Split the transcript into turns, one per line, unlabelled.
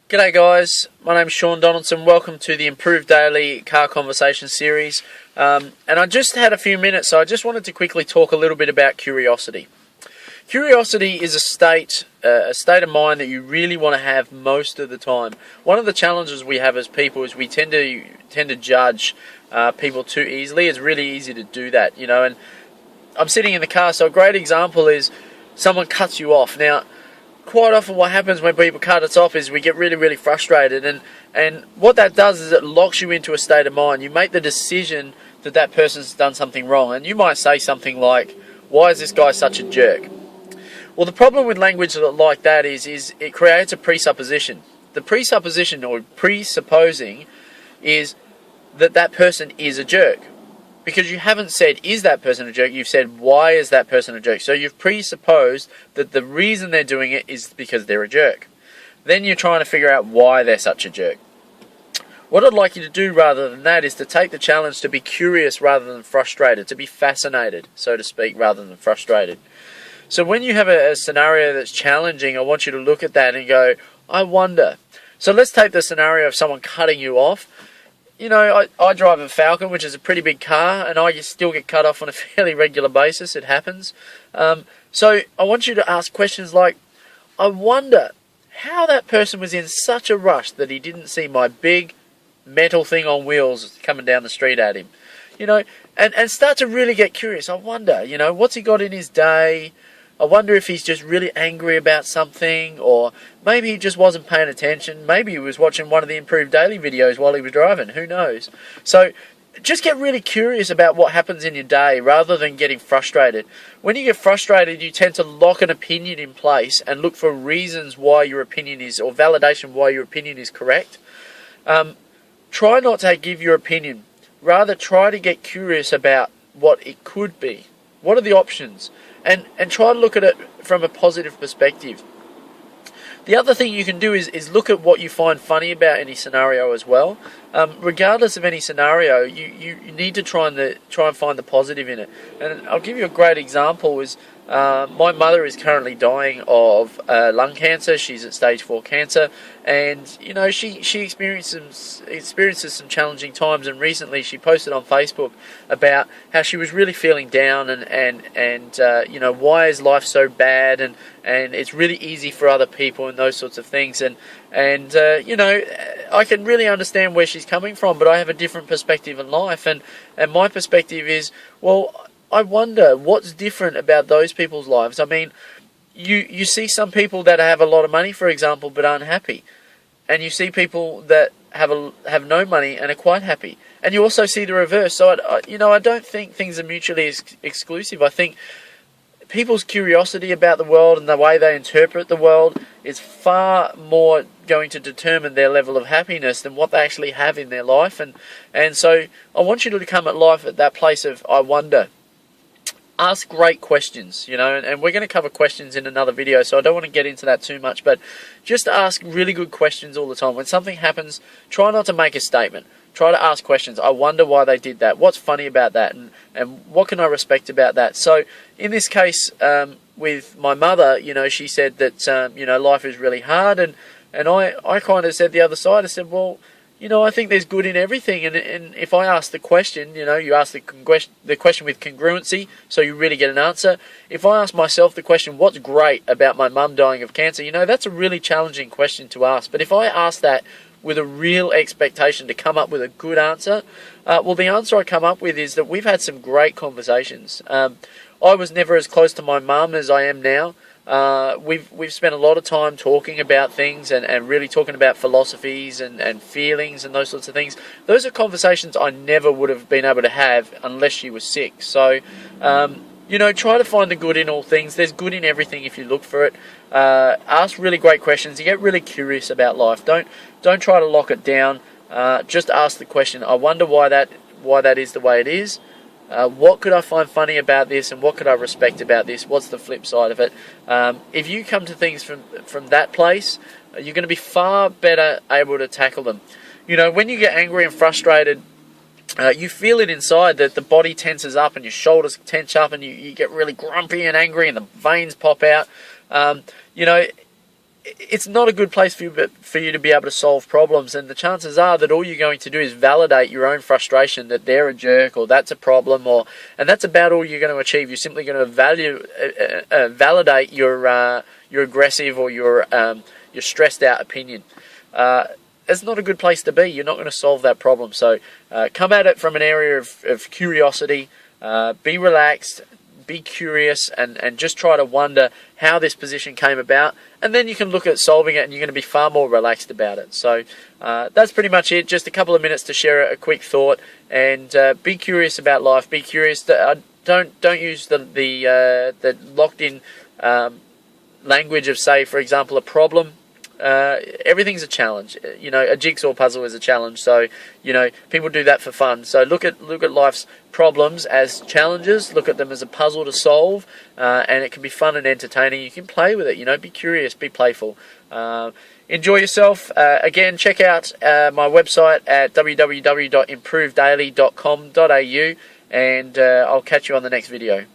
G'day guys, my name's Sean Donaldson. Welcome to the Improved Daily Car Conversation series. And I just had a few minutes, so I just wanted to quickly talk a little bit about curiosity. Curiosity is a state of mind that you really want to have most of the time. One of the challenges we have as people is we tend to judge people too easily. It's really easy to do that, you know. And I'm sitting in the car, so a great example is someone cuts you off. Now, quite often what happens when people cut us off is we get really frustrated, and what that does is it locks you into a state of mind. You make the decision that that person's done something wrong, and you might say something like, why is this guy such a jerk? Well, the problem with language like that is it creates a presupposition. The presupposition, or presupposing, is that that person is a jerk. Because you haven't said, is that person a jerk? You've said, why is that person a jerk? So you've presupposed that the reason they're doing it is because they're a jerk. Then you're trying to figure out why they're such a jerk. What I'd like you to do rather than that is to take the challenge to be curious rather than frustrated, to be fascinated, so to speak, rather than frustrated. So when you have a scenario that's challenging, I want you to look at that and go, I wonder. So let's take the scenario of someone cutting you off. You know, I drive a Falcon, which is a pretty big car, and I still get cut off on a fairly regular basis. It happens. So I want you to ask questions like, I wonder how that person was in such a rush that he didn't see my big metal thing on wheels coming down the street at him. You know, and start to really get curious. I wonder, you know, what's he got in his day? I wonder if he's just really angry about something, or maybe he just wasn't paying attention. Maybe he was watching one of the Improved Daily videos while he was driving. Who knows? So just get really curious about what happens in your day rather than getting frustrated. When you get frustrated, you tend to lock an opinion in place and look for reasons why your opinion is, or validation why your opinion is correct. Try not to give your opinion. Rather, try to get curious about what it could be. What are the options? And try to look at it from a positive perspective. The other thing you can do is look at what you find funny about any scenario as well. Regardless of any scenario, you need to try and find the positive in it. And I'll give you a great example. My mother is currently dying of lung cancer. She's at stage 4 cancer, and you know she experiences some challenging times. And recently, she posted on Facebook about how she was really feeling down, and you know, why is life so bad, and it's really easy for other people and those sorts of things. And you know, I can really understand where she's coming from, but I have a different perspective in life, and my perspective is, well, I wonder what's different about those people's lives. I mean, you see some people that have a lot of money, for example, but aren't happy. And you see people that have no money and are quite happy. And you also see the reverse. So, I don't think things are mutually exclusive. I think people's curiosity about the world and the way they interpret the world is far more going to determine their level of happiness than what they actually have in their life. And so I want you to come at life at that place of, I wonder. Ask great questions, you know, and we're going to cover questions in another video, so I don't want to get into that too much, but just ask really good questions all the time. When something happens, try not to make a statement. Try to ask questions. I wonder why they did that. What's funny about that? And what can I respect about that? So in this case, with my mother, you know, she said that, you know, life is really hard, and I kind of said the other side. I said, well, you know, I think there's good in everything, and if I ask the question, you know, you ask the question with congruency, so you really get an answer. If I ask myself the question, what's great about my mum dying of cancer, you know, that's a really challenging question to ask. But if I ask that with a real expectation to come up with a good answer, well, the answer I come up with is that we've had some great conversations. I was never as close to my mum as I am now. We've spent a lot of time talking about things and really talking about philosophies and feelings and those sorts of things. Those are conversations I never would have been able to have unless she was sick. So, you know, try to find the good in all things. There's good in everything if you look for it. Ask really great questions. You get really curious about life. Don't try to lock it down. Just ask the question, I wonder why that is the way it is. What could I find funny about this, and what could I respect about this? What's the flip side of it? If you come to things from that place, you're going to be far better able to tackle them. You know, when you get angry and frustrated, you feel it inside, that the body tenses up and your shoulders tense up, and you get really grumpy and angry and the veins pop out. You know, it's not a good place for you to be able to solve problems, and the chances are that all you're going to do is validate your own frustration that they're a jerk or that's a problem, and that's about all you're going to achieve. You're simply going to validate your aggressive or your stressed out opinion. It's not a good place to be. You're not going to solve that problem. So come at it from an area of curiosity. Be relaxed. Be curious, and just try to wonder how this position came about, and then you can look at solving it, and you're going to be far more relaxed about it. So that's pretty much it. Just a couple of minutes to share a quick thought, and be curious about life. Be curious. Don't use the locked in language of, say, for example, a problem. Everything's a challenge. You know, a jigsaw puzzle is a challenge. So, you know, people do that for fun. So look at life's problems as challenges. Look at them as a puzzle to solve, and it can be fun and entertaining. You can play with it. You know, be curious, be playful. Enjoy yourself. Again, check out my website at www.improvedaily.com.au, and I'll catch you on the next video.